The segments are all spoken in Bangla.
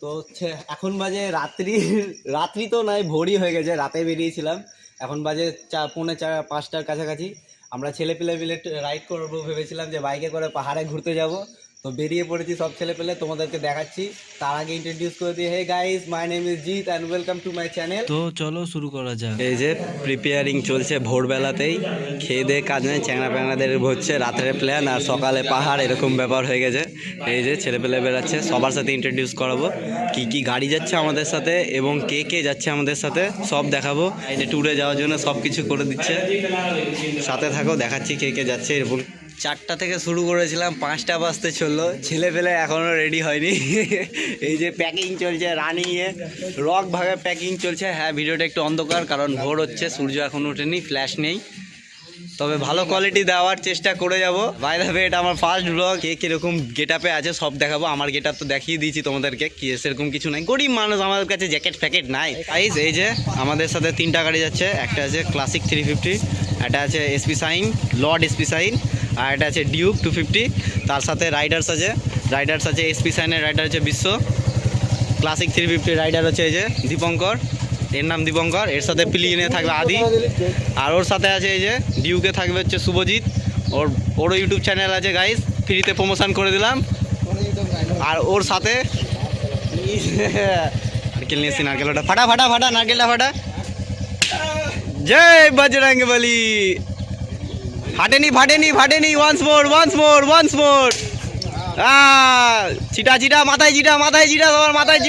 তো হচ্ছে এখন বাজে রাত্রি তো নয়, ভোরই হয়ে গেছে, রাতে বেরিয়েছিলাম। এখন বাজে 4:45-5টার কাছাকাছি। আমরা ছেলেপেলে মিলে রাইড করবো ভেবেছিলাম, যে বাইকে করে পাহাড়ে ঘুরতে যাব। তো বেরিয়ে পড়েছি সব ছেলেপেলে, তোমাদেরকে দেখাচ্ছি। তার আগে ইন্ট্রোডিউস করে দিই, hey guys, my name is Jeet and welcome to my channel. তো চলো শুরু করা যাক। এই যে প্রিপেয়ারিং চলছে, ভোরবেলাতেই খেয়ে দিয়ে কাজ নেই, চ্যাংড়া প্যাংড়াদের হচ্ছে রাতের প্ল্যান আর সকালে পাহাড়, এরকম ব্যাপার হয়ে গেছে। এই যে ছেলেপেলে বেরাচ্ছে, সবার সাথে ইন্ট্রোডিউস করাবো কি কি গাড়ি যাচ্ছে আমাদের সাথে এবং কে কে যাচ্ছে আমাদের সাথে, সব দেখাবো। এই যে ট্যুরে যাওয়ার জন্য সব কিছু করে দিচ্ছে, সাথে থাকো, দেখাচ্ছি কে কে যাচ্ছে। এরকম 4টা থেকে শুরু করেছিলাম, 5টা বাজতে চললো, ছেলেপেলে এখনও রেডি হয়নি। এই যে প্যাকিং চলছে, রানিংয়ে রক ভাবে প্যাকিং চলছে। হ্যাঁ, ভিডিওটা একটু অন্ধকার, কারণ ভোর হচ্ছে, সূর্য এখন ওঠেনি, ফ্ল্যাশ নেই, তবে ভালো কোয়ালিটি দেওয়ার চেষ্টা করে যাব। বাই দ্য ওয়ে, এটা আমার ফার্স্ট ব্লগ। কে কীরকম গেট আপে আছে সব দেখাবো। আমার গেট আপ তো দেখিয়ে দিয়েছি তোমাদেরকে, কি সেরকম কিছু নাই, গরিব মানুষ, আমাদের কাছে জ্যাকেট ফ্যাকেট নাই। এই যে আমাদের সাথে 3টা গাড়ি যাচ্ছে। একটা আছে ক্লাসিক 350, একটা আছে SP shine, lord SP shine, আর একটা আছে ডিউক 250। তার সাথে রাইডার্স আছে এসপি সাইনের রাইডার হচ্ছে বিশ্ব, ক্লাসিক 350 রাইডার হচ্ছে এই যে দীপঙ্কর, এর নাম দীপঙ্কর। এর সাথে প্লিনে থাকবে আদি, আর ওর সাথে আছে এই যে ডিউকে থাকবে হচ্ছে শুভজিৎ। ওরও ইউটিউব চ্যানেল আছে গাইস, ফ্রিতে প্রমোশন করে দিলাম। আর ওর সাথে নারকেল নিয়ে এসছি, নারকেলটা ফাটা নারকেলটা ফাটা। জয় বজরংবলী। ফাটেনি, ওয়ান্স মোর। চিটা মাথায় চিটা তোমার মাথায়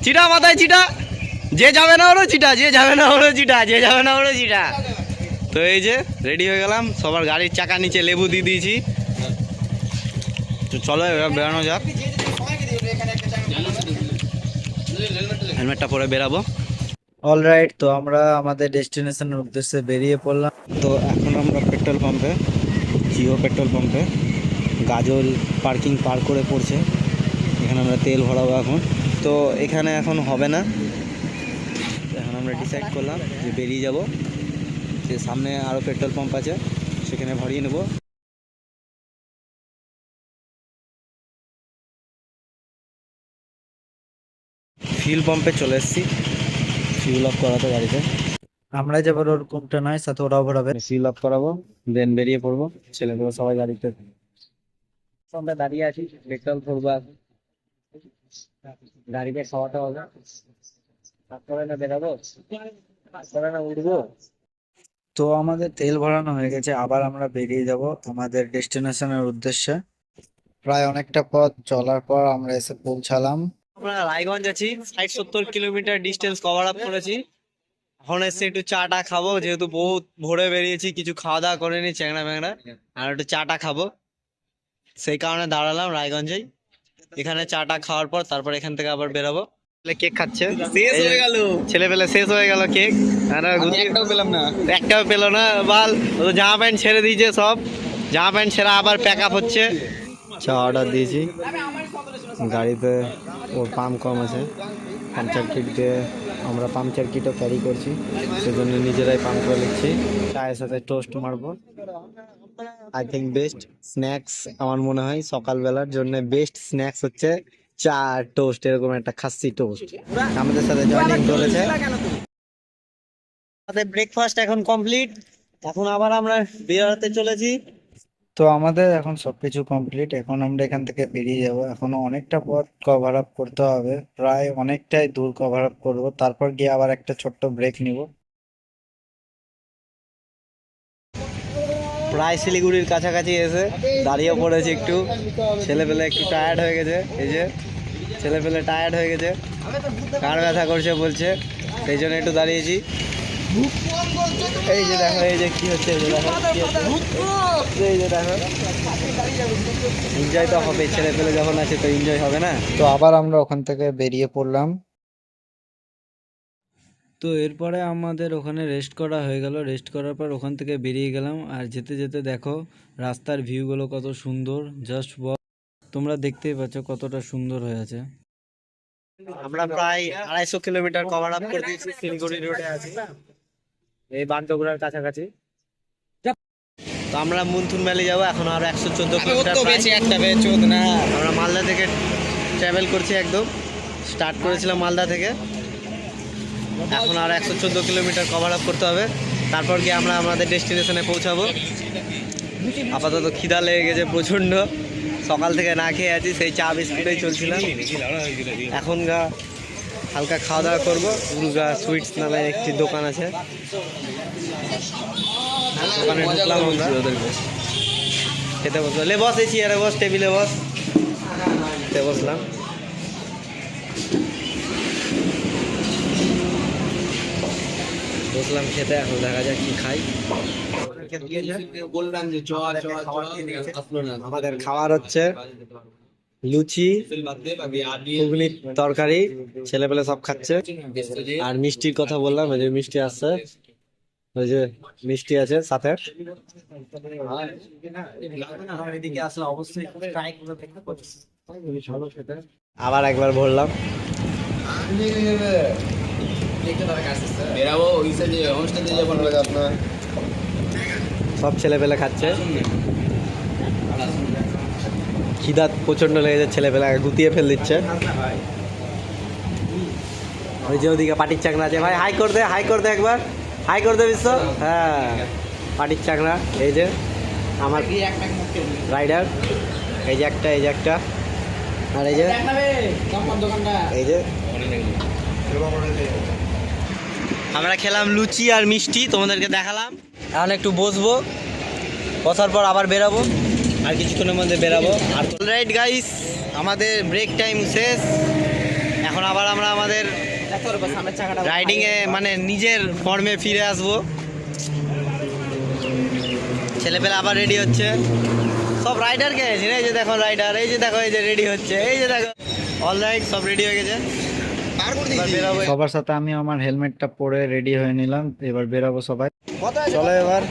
চিটা মাথায় চিটা। যে যাবে না ওরও চিটা। তো এই যে রেডি হয়ে গেলাম, সবার গাড়ির চাকা নিচে লেবু দিয়ে দিয়েছি। তো চলো এবার বেরানো যাক, হেলমেটটা পরে বেরাবো। অলরাইট, তো আমরা আমাদের ডেস্টিনেশনের উদ্দেশ্যে বেরিয়ে পড়লাম। তো এখন আমরা পেট্রোল পাম্পে, জিও পেট্রোল পাম্পে, গাজল পার্কিং পার করে পড়ছে, এখানে আমরা তেল ভরাবো এখন। তো এখানে এখন হবে না, এখন আমরা ডিসাইড করলাম যে বেরিয়ে যাব, যে সামনে আরও পেট্রোল পাম্প আছে, সেখানে ভরিয়ে নেব। ফিউল পাম্পে চলে এসেছি, ফিউল অফ করাতে গাড়িতে। আমরা যাবার ওরকমটা নয়, সাথে ওরাও ভরাবে। ফিউল অফ করাবো, দেন বেরিয়ে পড়বো। ছেলেগুলো সবাই গাড়িতে আমরা দাঁড়িয়ে আছি, পেট্রোল ভরবো, গাড়িতে খাওয়াতে হবে, তারপরে না বেরাবো, তারপরে না উঠবো। তো আমাদের তেল ভরানো হয়ে গেছে, আবার আমরা বেরিয়ে যাব আমাদের ডেস্টিনেশনের উদ্দেশ্যে। প্রায় অনেকটা পথ চলার পর আমরা এসে পৌঁছালাম। আমরা রায়গঞ্জ আছি, 60-70 কিলোমিটার ডিস্টেন্স কভার আপ করেছি। এখন এসে একটু চাটা খাবো, যেহেতু বহুত ভোরে বেরিয়েছি, কিছু খাওয়া দাওয়া করিনি, চ্যাংড়া ম্যাংড়া, আর একটু চাটা খাবো, সেই কারণে দাঁড়ালাম রায়গঞ্জেই। এখানে চাটা খাওয়ার পর তারপর এখান থেকে আবার বেরাবো। কেক খাচ্ছে, শেষ হয়ে গেল, ছেলেপেলে শেষ হয়ে গেল কেক, একটাও পেলো না বাল। ও তো জামা প্যান্ট ছেড়ে দিয়েছে, সব জামা প্যান্ট ছেড়ে আবার প্যাক আপ হচ্ছে। চা অর্ডার দিয়েছি, গাড়িতে ওর পাম্প কম আছে, পাংচার কিট দিয়ে আমরা পাংচার কিটও ক্যারি করছি, সেজন্য নিজেরাই পাম্প করে নিচ্ছি। চায়ের সাথে টোস্ট মারবো। আই থিঙ্ক বেস্ট স্ন্যাক্স, আমার মনে হয় সকালবেলার জন্য বেস্ট স্ন্যাক্স হচ্ছে চা আর টোস্ট, এরকম একটা খাসি টোস্ট। আমাদের সাথে জয়েনিং করেছে। আমাদের ব্রেকফাস্ট এখন কমপ্লিট, এখন আবার আমরা বেরোতে চলেছি। তো আমাদের এখন সবকিছু কমপ্লিট, এখন আমরা এখান থেকে বেরিয়ে যাব। এখনো অনেকটা পথ কভার আপ করতে হবে, প্রায় অনেকটাই দূর কভার আপ করবো, তারপর গিয়ে আবার একটা ছোট্ট ব্রেক নিব। প্রায় শিলিগুড়ির কাছাকাছি এসে দাঁড়িয়ে পড়েছি একটু, ছেলেপেলে একটু টায়ার্ড হয়ে গেছে। এই যে ছেলেপেলে টায়ার্ড হয়ে গেছে, কার ব্যথা করছে বলছে, সেই জন্য একটু দাঁড়িয়েছি। এই যে দেখো, এই যে কি হচ্ছে, এই যে দেখো কি হচ্ছে, এই যে দেখো। এনজয় তো হবে, ছেলেপেলে যখন আছে তো এনজয় হবে না। তো আবার আমরা ওখান থেকে বেরিয়ে পড়লাম। তো এরপরে আমাদের ওখানে রেস্ট করা হয়ে গেল, রেস্ট করার পর ওখান থেকে বেরিয়ে গেলাম। আর যেতে যেতে দেখো রাস্তার ভিউগুলো কত সুন্দর, জাস্ট তোমরা দেখতেই পাচ্ছ কতটা সুন্দর হয়ে আছে। আমরা প্রায় 250 কিলোমিটার কভার আপ করে দিয়েছি, শিলিগুড়ি রোডে আছি, এই বাগডোগরার কাছাকাছি। তো আমরা মুনথুন ভ্যালি যাবো, এখন আরো 114 কিলোমিটার। আমরা মালদা থেকে ট্রাভেল করছি একদম স্টার্ট করেছিলাম মালদা থেকে, এখন আর 114 কিলোমিটার কভার আপ করতে হবে, তারপর গিয়ে আমরা আমাদের ডেস্টিনেশনে পৌঁছাবো। আপাতত খিদা লেগে গেছে প্রচণ্ড, সকাল থেকে না খেয়ে আছি, সেই চা বিস্কুটেই চলছিলাম। এখন হালকা খাওয়া দাওয়া করবো। দুর্গা সুইটস নামে একটি দোকান আছে, দোকানে ঢুকলাম আমরা, খেতে বসবো। লে বস, এই চেয়ারে বস, টেবিলে বস, খেতে বসলাম। বসলাম খেতে, এখন দেখা যাক কি খাই। আমাদের খাবার হচ্ছে লুচি, ঘুগনির তরকারি, ছেলেপেলে সব খাচ্ছে। আর মিষ্টির কথা বললাম, ওই যে মিষ্টি আসছে, ওই যে মিষ্টি আছে সাথে। আবার একবার ভরলাম। সব ছেলেপেলে খাচ্ছে, খিদা প্রচন্ড লেগেছে, ছেলেপেলে গুতিয়ে ফেল দিচ্ছে। ওই যে ওদিকে পাটির চাকরা আছে, ভাই হাই করে দে, হাই করে দে একবার, হাই করে দে বিশ্ব। হ্যাঁ, পাটির চাকরা, এই যে আমার রাইডার, এই যে একটা, এই যে একটা, আর এই যে এই যে আমরা খেলাম লুচি আর মিষ্টি, তোমাদেরকে দেখালাম। এখন একটু বসবো, বসার পর আবার বেরাবো, আর কিছুক্ষণের মধ্যে বেরাবো। আর অলরাইট গাইস, আমাদের ব্রেক টাইম শেষ। এখন আবার আমরা আমাদের রাইডিংয়ে মানে নিজের ফর্মে ফিরে আসবো। ছেলেপেলে আবার রেডি হচ্ছে, সব রাইডারকে এই যে দেখো রাইডার, এই যে দেখো, এই যে রেডি হচ্ছে, এই যে দেখো, অলরাইট সব রেডি হয়ে গেছে। সবার সাথে আমি আমার হেলমেটটা পরে রেডি হয়ে নিলাম, এবার বেরাবো সবাই। চলো এবার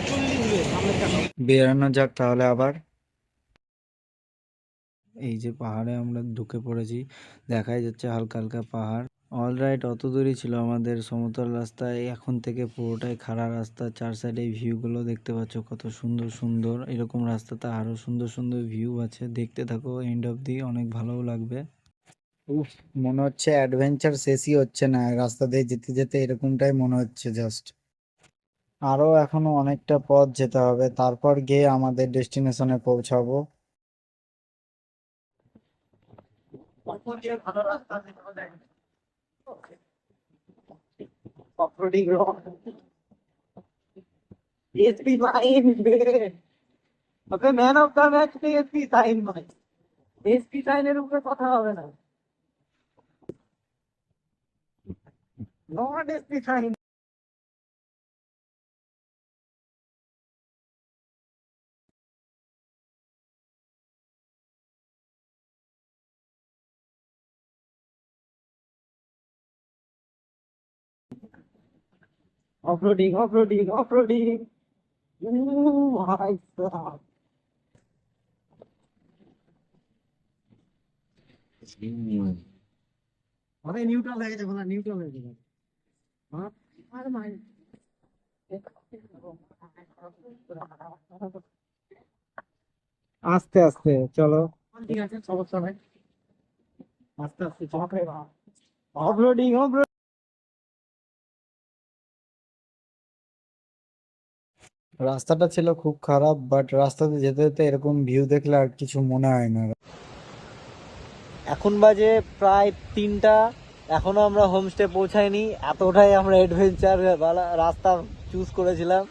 বেরানো যাক তাহলে আবার। এই যে পাহাড়ে আমরা ঢুকে পড়েছি, দেখাই যাচ্ছে হালকা হালকা পাহাড়। অলরাইট, অত দূরই ছিল আমাদের সমতল রাস্তায়, এখন থেকে পুরোটাই খাড়া রাস্তা। চার সাইডে ভিউগুলো দেখতে পাচ্ছ কত সুন্দর সুন্দর। এরকম রাস্তাতে আরো সুন্দর সুন্দর ভিউ আছে, দেখতে থাকো এন্ড অফ দি, অনেক ভালোও লাগবে। উফ, মনে হচ্ছে অ্যাডভেঞ্চার শেষই হচ্ছে না, রাস্তা দিয়ে যেতে যেতে এরকমটাই মনে হচ্ছে জাস্ট। আরো এখনো অনেকটা পথ যেতে হবে, তারপর গিয়ে আমাদের ডেস্টিনেশনে পৌঁছাবো। ম্যান অফ দ্য ম্যাচ এসপি সাইন ভাই, এসপি সাইনের উপরে কথা হবে না, নট এসপি সাইন। অফরোডিং, অফরোডিং, অফরোডিং, ভাই সাব। আরে নিউট্রাল হয়ে গেছে, বলা নিউট্রাল হয়ে গেছে। হ্যাঁ, আর মাই আস্তে আস্তে চলো, ঠিক আছে, সমস্যা নাই, আস্তে আস্তে চলো। Off-roading, off-roading. রাস্তাটা ছিল খুব খারাপ, বাট রাস্তাতে যেতে যেতে এরকম ভিউ দেখলে আর কিছু মনে হয় না। এখন বাজে প্রায় 3টা, এখনো আমরা হোমস্টে পৌঁছাইনি, এতটাই আমরা অ্যাডভেঞ্চার রাস্তা চুজ করেছিলাম।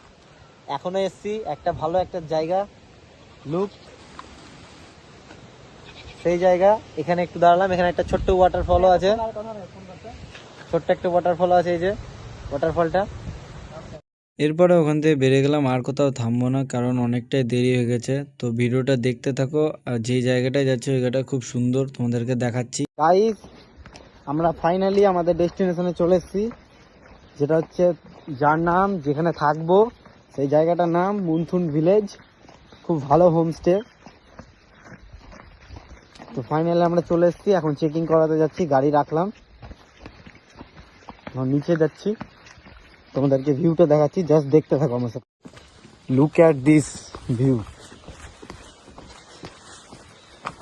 এখনো এসছি একটা ভালো একটা জায়গা, লুক সেই জায়গা। এখানে একটু দাঁড়ালাম, এখানে একটা ছোট্ট ওয়াটারফলও আছে, ছোট্ট একটা ওয়াটারফল আছে, এই যে ওয়াটারফলটা। এরপরে ওখান থেকে বেরিয়ে গেলাম, আর কোথাও থামবো না কারণ অনেকটাই দেরি হয়ে গেছে। তো ভিডিওটা দেখতে থাকো, আর যে জায়গাটায় যাচ্ছে ওই জায়গাটা খুব সুন্দর, তোমাদেরকে দেখাচ্ছি। গাইস, আমরা ফাইনালি আমাদের ডেস্টিনেশনে চলে এসেছি, যেটা হচ্ছে যার নাম যেখানে থাকবো সেই জায়গাটার নাম মুনথুন ভিলেজ। খুব ভালো হোমস্টে। তো ফাইনালি আমরা চলে এসেছি, এখন চেকিং করাতে যাচ্ছি, গাড়ি রাখলাম, এখন নিচে যাচ্ছি, তোমাদেরকে ভিউটা দেখাচ্ছি, জাস্ট দেখতে থাকো আমার সাথে। Look at this view.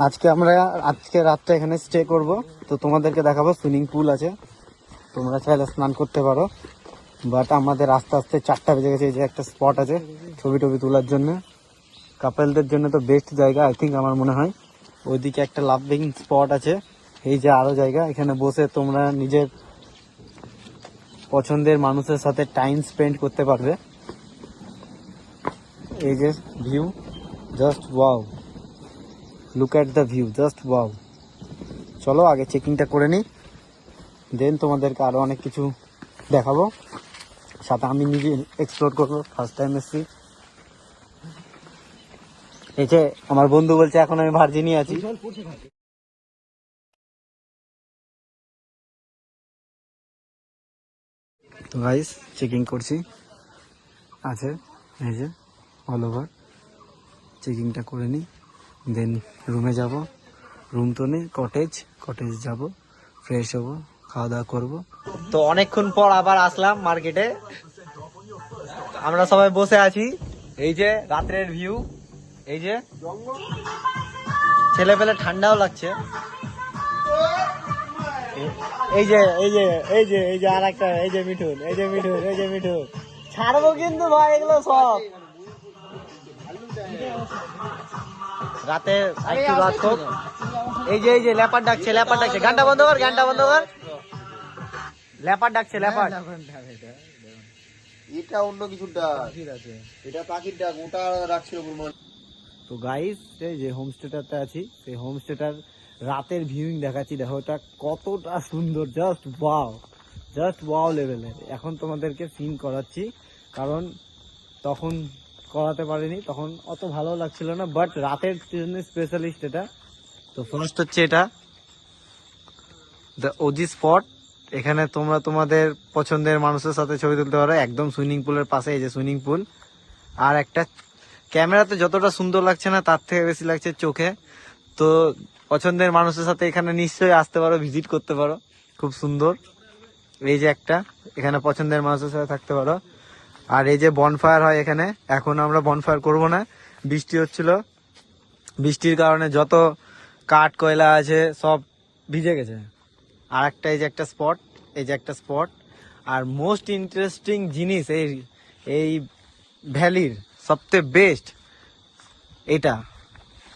আজকে রাতটা এখানে স্টে করব। তো তোমাদেরকে দেখাবো সুইমিং পুল আছে, তোমরা চাইলে স্নান করতে পারো। বাট আমাদের আস্তে আস্তে 4টা বেজে গেছে। এই যে একটা স্পট আছে ছবি টবি তোলার জন্য, কাপেলদের জন্য তো বেস্ট জায়গা আই থিঙ্ক, আমার মনে হয়। ওইদিকে একটা লাভিং স্পট আছে, এই যে আরো জায়গা, এখানে বসে তোমরা নিজের পছন্দের মানুষের সাথে টাইম স্পেন্ড করতে পারবে। এই যে view, just wow, look at the view, just wow. চলো আগে চেকিংটা করে নিই, দেন তোমাদেরকে আরো অনেক কিছু দেখাবো, সাথে আমি নিজে এক্সপ্লোর করবো, ফার্স্ট টাইম এসেছি। এই যে আমার বন্ধু বলছে এখন আমি ভার্জিনই আছি। তো গাইস চেকিং করছি, আছে এই যে অল ওভার, চেকিংটা করে নিই, দেন রুমে যাব। রুম তো নেই, কটেজ যাব, ফ্রেশ হব, খাওয়া দাওয়া করবো। তো অনেকক্ষণ পর আবার আসলাম মার্কেটে, আমরা সবাই বসে আছি। এই যে রাত্রের ভিউ, এই যে ছেলে পেলে ঠান্ডাও লাগছে। এই যে এই যে এই যে এই যে আর একটা, এই যে মিঠুন, এই যে মিঠুন, এই যে মিঠুন, ছাড়বো কিন্তু ভাই এগুলো সব। রাতে একটু রাত হোক। এই যে লেপার ডাকছে, গানটা বন্ধ কর, লেপার ডাকছে, লেপার। এটা অন্য কিছু ডাক, এটা পাখির ডাক, ওটা রাখছিল। তো গাইস এই যে হোমস্টেটাতে আছি, সেই হোমস্টেটার রাতের ভিউইং দেখাচ্ছি, দেখো এটা কতটা সুন্দর, জাস্ট ওয়াও লেভেলের। এখন তোমাদেরকে সিন করাচ্ছি, কারণ তখন করাতে পারিনি, তখন অত ভালো লাগছিল না, বাট রাতের জন্য স্পেশালিস্ট এটা। তো ফার্স্ট হচ্ছে এটা দ্য ওজি স্পট, এখানে তোমরা তোমাদের পছন্দের মানুষের সাথে ছবি তুলতে পারো, একদম সুইমিং পুলের পাশে। এই যে সুইমিং পুল, আর একটা ক্যামেরাতে যতটা সুন্দর লাগছে না তার থেকে বেশি লাগছে চোখে। তো পছন্দের মানুষের সাথে এখানে নিশ্চয়ই আসতে পারো, ভিজিট করতে পারো, খুব সুন্দর। এই যে একটা, এখানে পছন্দের মানুষের সাথে থাকতে পারো। আর এই যে বনফায়ার হয় এখানে, এখন আমরা বনফায়ার করব না, বৃষ্টি হচ্ছিল, বৃষ্টির কারণে যত কাঠ কয়লা আছে সব ভিজে গেছে। আর একটা এই যে একটা স্পট, এই যে একটা স্পট। আর মোস্ট ইন্টারেস্টিং জিনিস এই ভ্যালির সবচেয়ে বেস্ট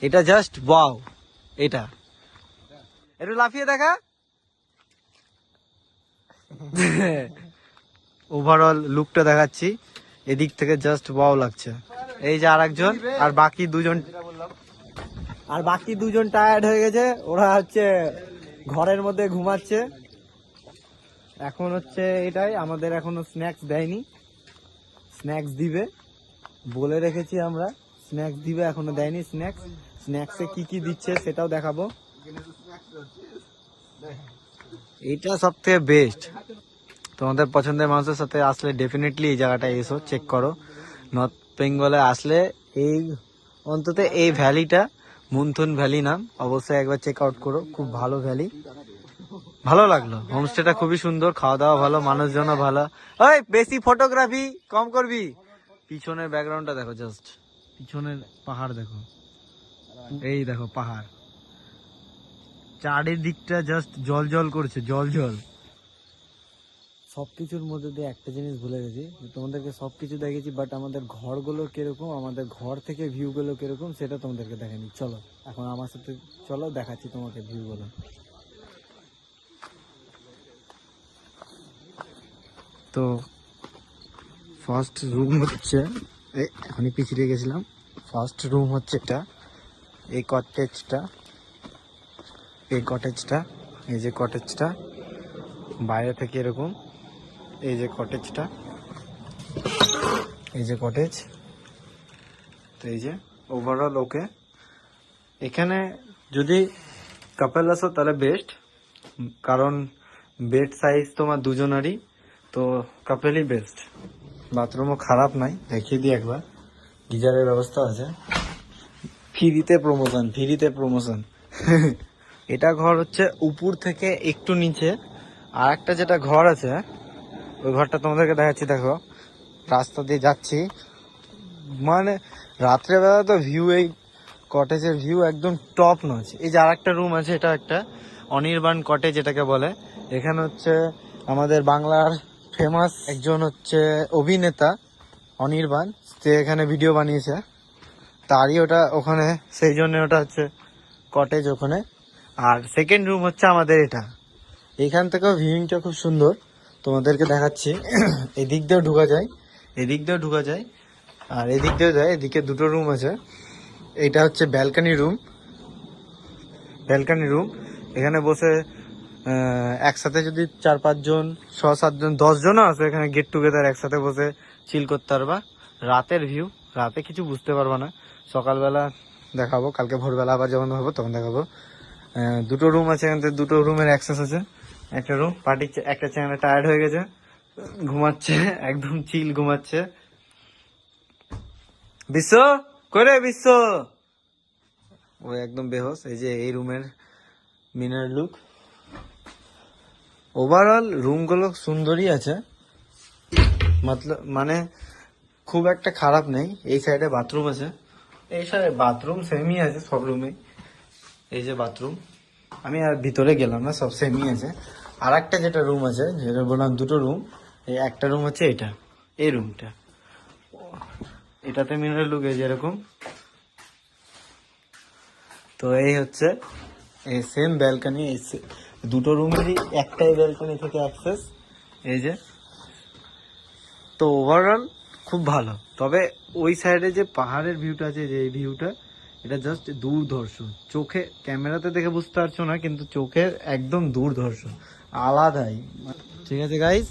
এটা জাস্ট ওয়াও। এটা একটু লাফিয়ে দেখা, ওভারঅল লুকটা দেখাচ্ছি, এদিক থেকে জাস্ট ওয়াও লাগছে। এই যে আরেকজন, আর বাকি দুজন টায়ার্ড হয়ে গেছে, ওরা হচ্ছে ঘরের মধ্যে ঘুমাচ্ছে। এখন হচ্ছে এটাই, আমাদের এখনো স্ন্যাক্স দেয়নি, স্ন্যাক্স দিবে বলে রেখেছি আমরা, স্ন্যাক্স দিবে, এখনো দেয়নি স্ন্যাক্সে কি কি দিচ্ছে সেটাও দেখাবো। এটা সব থেকে বেস্ট, তোমাদের পছন্দের মানুষের সাথে আসলে ডেফিনেটলি এই জায়গাটা এসো, চেক করো। নর্থ বেঙ্গলে আসলে এই অন্তত এই ভ্যালিটা, মুনথুন ভ্যালি নাম, অবশ্যই একবার চেক আউট করো, খুব ভালো ভ্যালি, ভালো লাগলো। হোমস্টেটা খুবই সুন্দর, খাওয়া দাওয়া ভালো, মানুষজনও ভালো। ওই বেশি ফটোগ্রাফি কম করবি। পিছনের ব্যাকগ্রাউন্ডটা দেখো, জাস্ট পিছনের পাহাড় দেখো, এই দেখো পাহাড়, চারিদিকটা জাস্ট জল করছে, জল। সবকিছুর মধ্যে দিয়ে একটা জিনিস ভুলে গেছি, তোমাদেরকে সবকিছু দেখেছি, বাট আমাদের ঘরগুলো কিরকম, আমাদের ঘর থেকে ভিউগুলো কিরকম সেটা তোমাদেরকে দেখানি। চলো এখন আমার সাথে চলো, দেখাচ্ছি তোমাকে ভিউগুলো। তো ফার্স্ট রুম হচ্ছে, এখনই পিছিয়ে গেছিলাম, ফার্স্ট রুম হচ্ছে এটা, এই কটেজটা, এই যে কটেজটা বাইরে থেকে এরকম, এই যে কটেজটা, এই যে কটেজ। তো এই যে ওভারঅল ওকে। এখানে যদি কাপল আসো তাহলে বেস্ট, কারণ বেড সাইজ তোমার দুজনেরই, তো কাপেলই বেস্ট। বাথরুমও খারাপ নাই, দেখিয়ে দিই একবার, গিজারের ব্যবস্থা আছে, ফ্রিতে প্রমোশন। এটা ঘর হচ্ছে উপর থেকে একটু নিচে। আর একটা যেটা ঘর আছে, ওই ঘরটা তোমাদেরকে দেখাচ্ছি, দেখো রাস্তা দিয়ে যাচ্ছি, মানে রাত্রেবেলা তো ভিউ এই কটেজের ভিউ একদম টপ নচ। এই যে আরেকটা রুম আছে, এটা একটা অনির্বাণ কটেজ এটাকে বলে। এখানে হচ্ছে আমাদের বাংলার ফেমাস একজন হচ্ছে অভিনেতা অনির্বাণ, সে এখানে ভিডিও বানিয়েছে, তারই ওটা ওখানে, সেই জন্য ওটা হচ্ছে কটেজ ওখানে। আর সেকেন্ড রুম হচ্ছে আমাদের এটা। এইখান থেকেও ভিউইংটা খুব সুন্দর, তোমাদেরকে দেখাচ্ছি। এদিক দিয়েও ঢোকা যায়, এদিক দিয়েও ঢোকা যায়, আর এদিক দিয়েও যায়। এদিকে দুটো রুম আছে। এইটা হচ্ছে ব্যালকানি রুম, ব্যালকানি রুম। এখানে বসে একসাথে যদি 4-5 জন, 6-7 জন, 10 জনও আছে এখানে গেট টুগেদার, একসাথে বসে চিল করতে পারবা। রাতের ভিউ, রাতে কিছু বুঝতে পারবা না, সকালবেলা দেখাবো, কালকে ভোরবেলা আবার যখন হবো তখন দেখাবো। দুটো রুম আছে এখান থেকে, দুটো রুমের অ্যাক্সেস আছে। একটা রুম পার্টি, একটা চ্যানেল টায়ার্ড হয়ে গেছে, ঘুমাচ্ছে, একদম চিল ঘুমাচ্ছে। বিশ্ব করে, বিশ্ব ও একদম বেহোশ। এই যে এই রুমের মিনার লুক। ওভারঅল রুমগুলো সুন্দরই আছে, মানে খুব একটা খারাপ নেই। এই সাইডে বাথরুম আছে, এই সাইডে বাথরুম সেমই আছে সব রুমে। এই যে বাথরুম, আমি আর ভিতরে গেলাম না, সব সেমই আছে। আর একটা যেটা রুম আছে, যেটা বললাম দুটো রুম, এই একটা রুম হচ্ছে এটা, এই রুমটা, এটাতে মিনার লুক এই যেরকম। তো এই হচ্ছে এই সেম ব্যালকনি, এই দুটো রুমেরই একটাই ব্যালকনি থেকে অ্যাক্সেস। এই যে, তো ওভারঅল খুব ভালো। তবে ওই সাইডে যে পাহাড়ের ভিউটা আছে, যে এই ভিউটা, এটা জাস্ট দুর্ধর্ষ। চোখে, ক্যামেরাতে দেখে বুঝতে পারছো না, কিন্তু চোখের একদম দুর্ধর্ষ, আলাদাই। ঠিক আছে গাইস,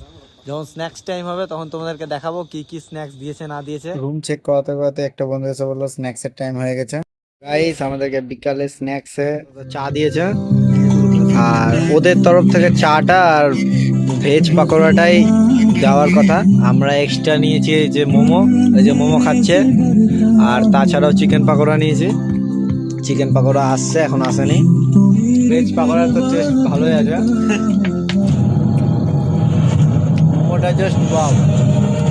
যখন স্ন্যাক্স টাইম হবে তখন তোমাদেরকে দেখাবো কি কি স্ন্যাক্স দিয়েছে না দিয়েছে। রুম চেক করাতে করাতে একটা বন্ধু এসে বললো স্ন্যাক্সের টাইম হয়ে গেছে। গাইস আমাদেরকে বিকালে স্ন্যাক্সে চা দিয়েছে, আর ওদের তরফ থেকে চাটা আর ভেজ পাকোড়াটাই দেওয়ার কথা। আমরা এক্সট্রা নিয়েছি এই যে মোমো, এই যে মোমো খাচ্ছে, আর তাছাড়াও চিকেন পাকোড়া নিয়েছি। চিকেন পাকোড়া আসছে, এখন আসেনি। ভেজ পাকোড়া তো টেস্ট ভালোই আছে, মোমোটা জাস্ট ওয়াও,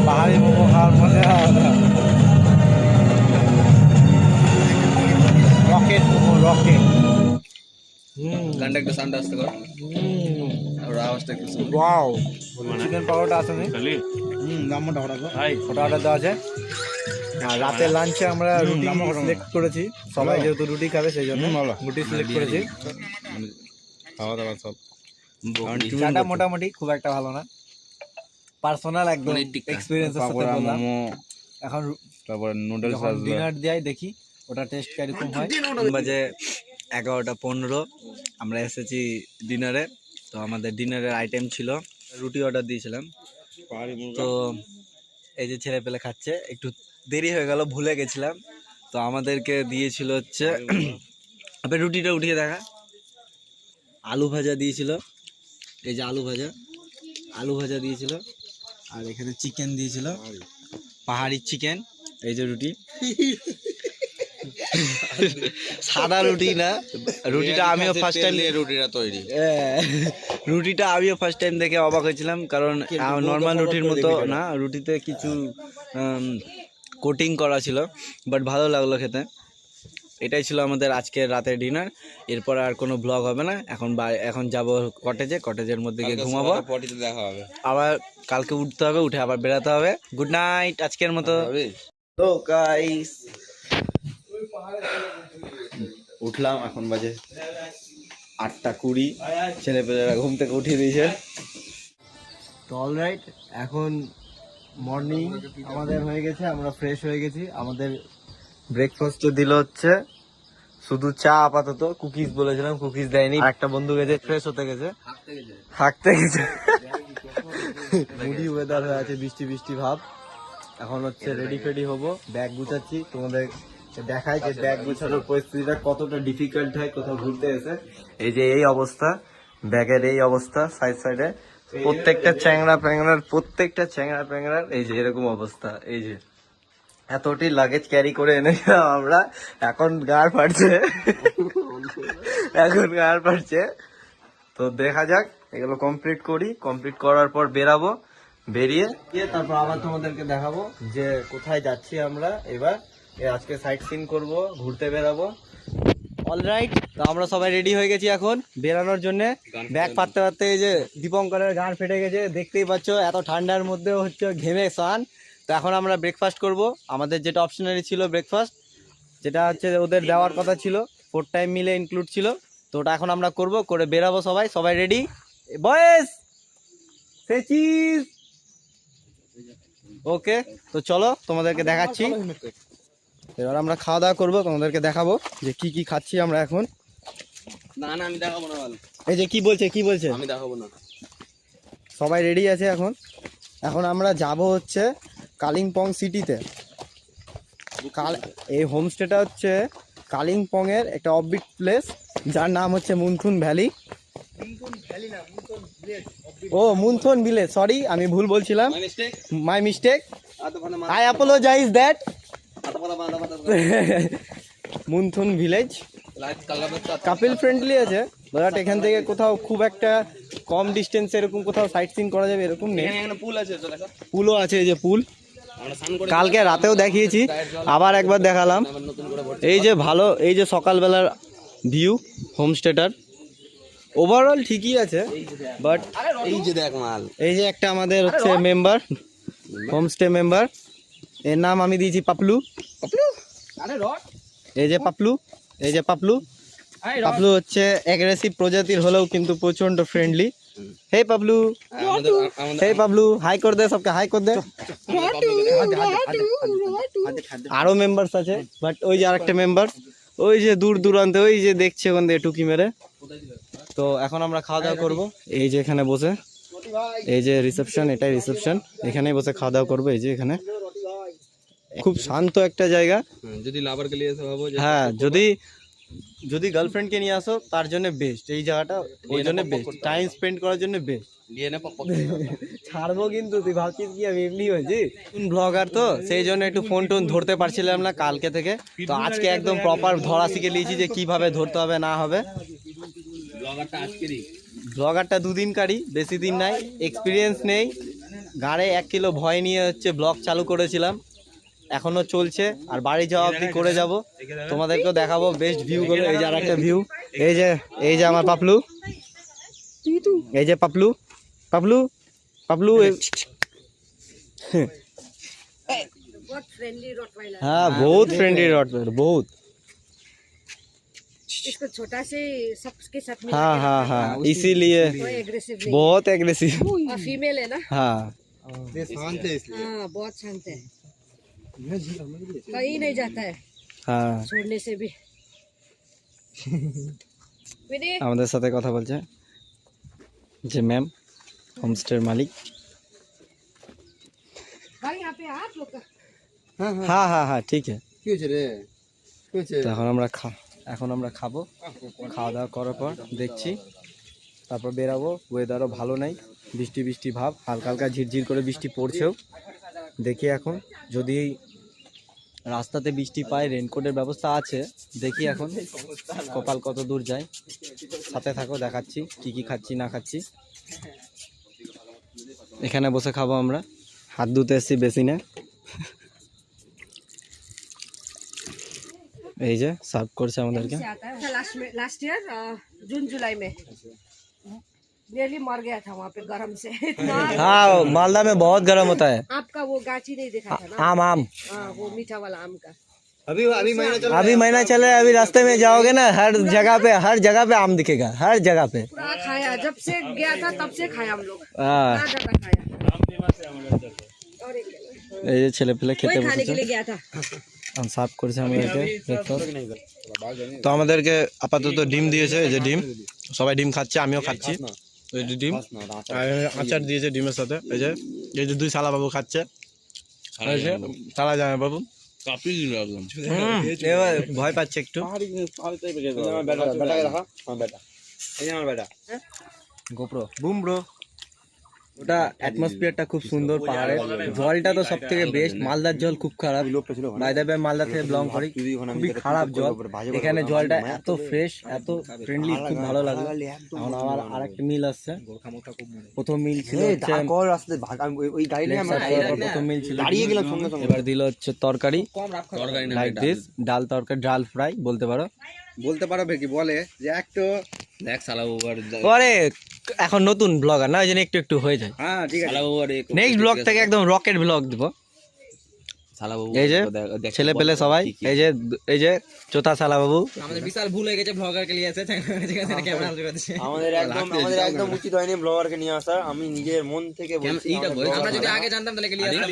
পাহাড়ি মোমো খাওয়ার মজা আলাদা। Rocket momo, rocket. গানটা একটু সাউন্ড আসতে কর, আর আওয়াজটা একটু ওয়াও, চিকেন পাকোড়াটা আসেনি। ওটা অর্ডার দেওয়া আছে। আর রাতের লাঞ্চে আমরা রুটি সিলেক্ট করেছি, সবাই যেহেতু রুটি খাবে সেই জন্য রুটি সিলেক্ট করেছি। খাওয়া দাওয়া সব চাটা মোটামুটি খুব একটা ভালো না, পার্সোনাল একদম এক্সপিরিয়েন্সের সাথে বললাম। এখন তারপর নুডলস যখন ডিনার দেয় দেখি ওটা টেস্ট কিরকম হয়। বাজে 11:15, আমরা এসেছি ডিনারে। তো আমাদের ডিনারের আইটেম ছিল রুটি, অর্ডার দিয়েছিলাম। তো এই যে ছেলে পেলে খাচ্ছে, একটু দেরি হয়ে গেল, ভুলে গেছিলাম। তো আমাদেরকে দিয়েছিল হচ্ছে, আপনি রুটিটা উঠিয়ে দেখা, আলু ভাজা দিয়েছিল। এই যে আলু ভাজা, আলু ভাজা দিয়েছিল। আর এখানে চিকেন দিয়েছিল, পাহাড়ি চিকেন। এই যে রুটি, সাদা রুটি না, রুটিটা আমিও ফার্স্ট টাইম, রুটিটা তৈরি, রুটিটা আমিও ফার্স্ট টাইম দেখে অবাক হয়েছিলাম, কারণ নর্মাল রুটির মতো না, রুটিতে কিছু কোটিং করা ছিল, বাট ভালো লাগলো খেতে। এটাই ছিল আমাদের আজকের রাতের ডিনার। এরপর আর কোনো ব্লগ হবে না। এখন যাব কটেজে, কটেজের মধ্যে গিয়ে ঘুমাবো, পটিতে দেখা হবে। আবার কালকে উঠতে হবে, উঠে আবার বেরাতে হবে। গুড নাইট আজকের মতো। তো গাইস উঠলাম, এখন বাজে 8:20, ছেলেপেলেরা ঘুম থেকে উঠিয়ে দিয়েছে। তো অলরাইট, এখন মর্নিং আমাদের হয়ে গেছে, আমরা ফ্রেশ হয়ে গেছি। আমাদের ব্রেকফাস্ট দিল হচ্ছে শুধু চা আপাতত, কুকিজ বলেছিলাম, কুকিজ দেয়নি। একটা বন্ধু গেছে ফ্রেশ হতে, গেছে হাঁটতে গেছে। মুডি ওয়েদার হয়ে আছে, বৃষ্টি বৃষ্টি ভাব। এখন হচ্ছে রেডি ফেডি হবো, ব্যাগ গুছাচ্ছি। তোমাদের দেখায় যে ব্যাগ গুছানোর পরিস্থিতিটা কতটা ডিফিকাল্ট হয় কোথাও ঘুরতে এসে। এই যে এই অবস্থা, ব্যাগের এই অবস্থা, সাইড সাইডে প্রত্যেকটা চ্যাংড়া প্যাংড়ার এই যে এরকম অবস্থা। এই যে এতটি লাগেজ ক্যারি করে এনেছিলাম আমরা, এখন গাড় ফাটছে। তো দেখা যাক, এগুলো কমপ্লিট করি, কমপ্লিট করার পর বেরাবো, বেরিয়ে তারপর আবার তোমাদেরকে দেখাবো যে কোথায় যাচ্ছি আমরা এবার। আজকে সাইট সিন করবো, ঘুরতে বেরাবো। অলরাইট, তো আমরা সবাই রেডি হয়ে গেছি এখন বেরানোর জন্য। ব্যাগ পাততে পাততে এই যে দীপঙ্করের গান ফেটে গেছে, দেখতেই পাচ্ছ, এত ঠান্ডার মধ্যেও হচ্ছে ঘেমে স্নান। তো এখন আমরা ব্রেকফাস্ট করব, আমাদের যেটা অপশনারি ছিল ব্রেকফাস্ট, যেটা হচ্ছে ওদের দেওয়ার কথা ছিল, 4 টাইম মিলে ইনক্লুড ছিল। তো ওটা এখন আমরা করব, করে বেরাবো। সবাই সবাই রেডি বয়েস, সে চিজ। ওকে, তো চলো তোমাদেরকে দেখাচ্ছি। এবার আমরা খাওয়া দাওয়া করবো, তোমাদেরকে দেখাবো যে কি কি খাচ্ছি আমরা এখন। না না আমি দেখাবো না ভালো, এই যে কি বলছে আমি দেখাবো না। সবাই রেডি আছে এখন। এখন আমরা যাব হচ্ছে কালিম্পং সিটিতে। এই হোমস্টেটা হচ্ছে কালিম্পংয়ের একটা অফবিট প্লেস, যার নাম হচ্ছে মুনথুন ভ্যালি। ও মুনথুন ভিলেজ, সরি আমি ভুল বলছিলাম, my mistake, I apologise that. Munthum village couple friendly আছে, বাট এখান থেকে কোথাও খুব একটা কম ডিস্টেন্স এরকম কোথাও সাইট সিন করা যাবে এরকম নেই। পুল আছে তো দেখো, পুলও আছে, এই যে পুল, আমরা স্নান করে কালকে রাতেও দেখিয়েছি, আবার একবার দেখালাম। নতুন করে এই যে ভালো, এই যে সকালবেলার ভিউ হোমস্টেটার, ওভারঅল ঠিকই আছে। বাট এই যে দেখ মাল, এই যে একটা আমাদের হচ্ছে মেম্বার, হোমস্টে মেম্বার, এর নাম আমি দিয়েছি পাপলু। আরে রড, এই যে পাপলু, এই যে পাপলু। পাপলু হচ্ছে অ্যাগ্রেসিভ প্রজাতির হলেও কিন্তু প্রচন্ড ফ্রেন্ডলি। হে পাপলু, হে পাপলু, হাই করে দে সবকে, হাই করে দে। আরো মেম্বারস আছে, বাট ওই যে আরেকটা মেম্বার, ওই যে দূর দূরান্তে, ওই যে দেখছে ওখান থেকে টুকি মেরে। তো এখন আমরা খাওয়া দাওয়া করবো, এই যে এখানে বসে, এই যে রিসেপশন, এটাই রিসেপশন, এখানেই বসে খাওয়া দাওয়া করবো। এই যে এখানে খুব শান্ত একটা জায়গা। যদি লাভার কে নিয়ে এসে ভাবো যে হ্যাঁ, যদি গার্লফ্রেন্ডকে নিয়ে আসো তার জন্য বেস্ট এই জায়গাটা, ওই জন্য বেস্ট, টাইম স্পেন্ড করার জন্য বেস্ট। নিয়ে নে পক ছাড়বো কিন্তু, তুই ভাবছিস কি আমি এমনি হয়েছি? ব্লগার তো সেই জন্য একটু ফোন টোন ধরতে পারছিলাম না কালকে থেকে, তো আজকে একদম প্রপার ধরা শিখে নিয়েছি যে কিভাবে ধরতে হবে না হবে। ব্লগারটা আজকেরই, ব্লগারটা 2 দিনকারই, বেশি দিন নাই, এক্সপিরিয়েন্স নেই, গাড়ে 1 কিলো ভয় নিয়ে হচ্ছে ব্লগ চালু করেছিলাম, এখনো চলছে, আর বাড়ি যাওয়া অবধি করে যাব, তোমাদেরকেও দেখাবো বেস্ট ভিউগুলো। এই যে আর একটা ভিউ, এই যে আমার পাপলু, এই যে পাপলু, পাপলু, পাপলু, बहुत फ्रेंडली रॉटवाइलर। हाँ बहुत फ्रेंडली रॉटवाइलर, बहुत। इसको छोटा से सबके साथ मिला हाँ हाँ हाँ, इसीलिए कोई एग्रेसिव नहीं। बहुत एग्रेसिव। और फीमेल है ना, हाँ हाँ बहुत शांत है, कहीं नहीं जाता है हाँ, छोड़ने से भी। विनी, আমাদের সাথে কথা বলছে যে ম্যাম, হোমস্টের মালিক। भाई यहाँ पे आप लोग का হ্যাঁ হ্যাঁ হ্যাঁ ঠিক আছে। কি হয়েছে রে, কি হয়েছে? তো এখন আমরা খাবো, খাওয়া দাওয়া করার পর দেখছি, তারপর বেরাবো। ওয়েদারও ভালো নাই, বৃষ্টি বৃষ্টি ভাব, হালকা হালকা ঝিরঝির করে বৃষ্টি পড়ছেও। দেখি এখন যদি রাস্তাতে বৃষ্টি পাই, রেনকোটের ব্যবস্থা আছে, দেখি এখন কপাল কত দূর যায়। সাথে থাকো, দেখাচ্ছি কি কি খাচ্ছি না খাচ্ছি। এখানে বসে খাবো আমরা, হাত ধুতে এসছি বেসিনে। এই যে সার্ভ করছে আমাদেরকে। से आता है लास्ट ईयर जून जुलाई में नियरली मर गया था वहाँ पे गर्म से इतना। हाँ मालदा में बहुत गर्म होता है। आपका वो गाची नहीं देखा था ना, आम आम हाँ वो मीठा वाला आम का। अभी महीना चल अभी महीना चल रहा है, अभी रास्ते में जाओगे ना, हर जगह पे आम दिखेगा, हर जगह पे। पूरा खाया, जब से गया था तब से खाया हम लोग, हाँ, पूरा ज्यादा खाया। और एक এই যে ছেলে পেলে খেতে कोई खाने বসেছে, के लिए गया था। সার্ভ করেছে আমাদেরকে ব্রেকফাস্ট। তো আমাদেরকে আপাতত ডিম দিয়েছে, এই যে ডিম, সবাই ডিম খাচ্ছে, আমিও খাচ্ছি। এই যে ডিম, আর আচার দিয়েছে ডিমের সাথে। এই যে 2 শালা বাবু খাচ্ছে, এই যে শালা জামাই বাবু काफी दिन एकदम এবার ভয় পাচ্ছে একটু। बेटा रखा, हां बेटा, এই আমার বেটা। GoPro broom bro. ওটা অ্যাটমসফিয়ারটা খুব সুন্দর পাহাড়ে, জলটা তো সব থেকে বেস্ট। মালদার জল খুব খারাপ, বাই দ্য ওয়ে মালদা থেকে বিলং করি, খুবই খারাপ জল। এখানে জলটা এত ফ্রেশ, এত ফ্রেন্ডলি, খুব ভালো লাগে। এখন আবার আরেকটা মিল আসছে, প্রথম মিল ছিল হচ্ছে ওই গাড়ি নিয়ে আমরা প্রথম মিল ছিল দাঁড়িয়ে গেলাম সঙ্গে সঙ্গে। এবার দিল হচ্ছে তরকারি, তরকারি না, লাইক দিস, ডাল তরকারি, ডাল ফ্রাই বলতে পারো। বলতে পারবে কি বলে যে এক তো দেখ সালা ওভার পরে এখন নতুন ব্লগার না ওই জন্য একটু একটু হয়ে যায়। হ্যাঁ ঠিক আছে সালা ওভার নেক্সট ব্লগ থেকে একদম রকেট ব্লগ দিব। সালা বাবু এই যে ছেলে পেলে সবাই এই যে চোথা সালা বাবু। আমাদের বিশাল ভুল হয়ে গেছে ব্লগার কে নিয়ে আসে ক্যামেরা হাতে করছে। আমাদের একদম উচিত হয়নি ব্লগারকে নিয়ে আসা। আমি নিজের মন থেকে বলছি আমরা যদি আগে জানতাম তাহলে কে নিয়ে আসতাম।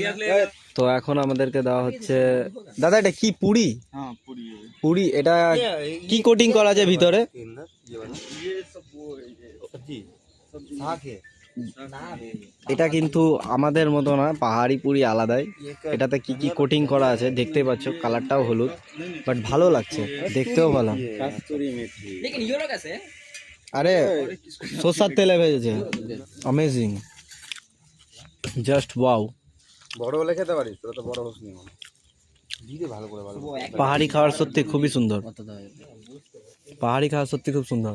তো এখন আমাদেরকে দেওয়া হচ্ছে দাদা এটা কি পুরি? হ্যাঁ পুরি এটা কি কোটিং করা আছে ভিতরে? এটা কিন্তু আমাদের মতো না, পাহাড়ি পুরি আলাদাই। এটাতে কি কি কোটিং করা আছে দেখতেই পাচ্ছ, কালারটাও হলুদ, বাট ভালো লাগছে, দেখতেও ভালো। আরে সরষের তেলে ভেজেছে, অ্যামেজিং, জাস্ট ওয়াও। বড় হলে খেতে পারিস, তোরা তো বড় হোসনি। দিদি ভালো করে ভালো পাহাড়ি খাবার সত্যি খুবই সুন্দর, পাহাড়ি খাবার সত্যি খুব সুন্দর।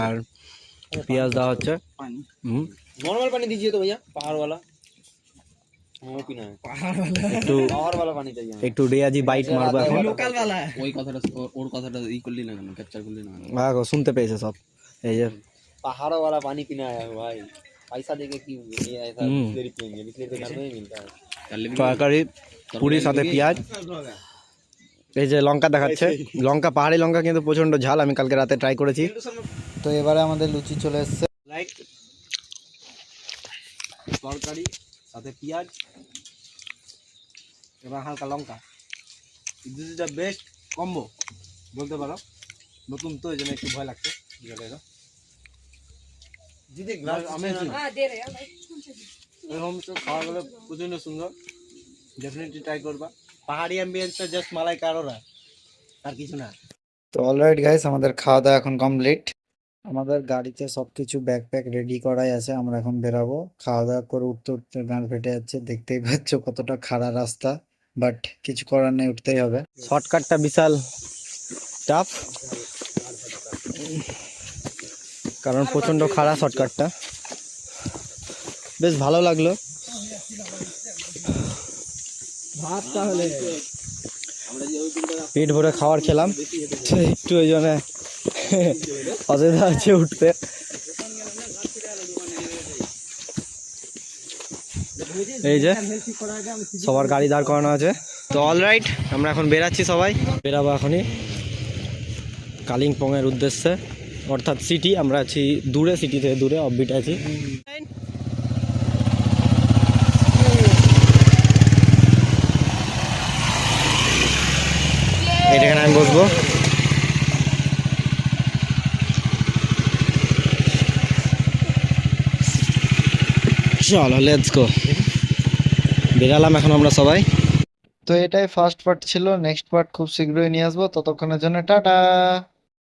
আর পেঁয়াজ দেওয়া হচ্ছে। नॉर्मल पानी दीजिए तो भैया, पहाड़ वाला वो पीना है, একটু पहाड़ वाला पानी चाहिए। একটু রেয়াজি বাইট মারবো এখন। লোকাল वाला ওই কথাটা ওর কথাটা ই করলি না কেন, ক্যাপচার করলি না কেন? হ্যাঁ গো, শুনতে পেয়েছে সব। এই যে पहाड़ों वाला पानी पीना है भाई, पैसा देके कि ये ऐसा बिस्लेरी पियेंगे, बिस्लेरी तो घर में ही मिलता है। তরকারি, পুরির সাথে পেঁয়াজ, এই যে লঙ্কা দেখাচ্ছে, লঙ্কা পাহাড়ি লঙ্কা কিন্তু প্রচন্ড ঝাল, আমি কালকে রাতে ট্রাই করেছি। তো এবারে আমাদের লুচি চলে এসছে। লাইক তরকারি সাথে পেঁয়াজ এবং হালকা লঙ্কা, this is the best combo বলতে পারো। নতুন তো এই জন্য একটু ভয় লাগছে। দিদি গ্লাস अमेजिंग, हाँ दे रहे हैं भाई। এরকম তো খাওয়াগুলো প্রচন্ড সুন্দর, ডেফিনেটলি ট্রাই করবা। পাহাড়ি অ্যাম্বিয়েন্সটা জাস্ট মালাই কারোরা, আর কিছু না। তো অলরাইট গাইস, আমাদের খাওয়া দাওয়া এখন কমপ্লিট। আমাদের গাড়িতে সবকিছু ব্যাকপ্যাক রেডি করাই আছে, আমরা এখন বেরাবো। খাওয়া দাওয়া করে উঠতে উঠতে গান ফেটে যাচ্ছে, দেখতেই পাচ্ছ কতটা খাড়া রাস্তা, বাট কিছু করার নেই, উঠতেই হবে। শর্টকাটটা বিশাল টাফ, কারণ প্রচন্ড খাড়া শর্টকাটটা। বেশ ভালো লাগলো। পেট ভরে খাবার খেলাম, তো একটু ওই জন্য অসুবিধা হচ্ছে উঠতে। এই যে সবার গাড়ি দাঁড় করানো আছে। তো অলরাইট, আমরা এখন বেরাচ্ছি, সবাই বেরাবো এখনই কালিম্পং এর উদ্দেশ্যে, অর্থাৎ সিটি। আমরা আছি দূরে, সিটি থেকে দূরে অফবিট আছি। এখানে আমি বসবো। চলো লেটস গো, বেরালাম এখন আমরা সবাই। তো এটাই ফার্স্ট পার্ট ছিল, নেক্সট পার্ট খুব শীঘ্রই নিয়ে আসবো। ততক্ষণের জন্য টাটা।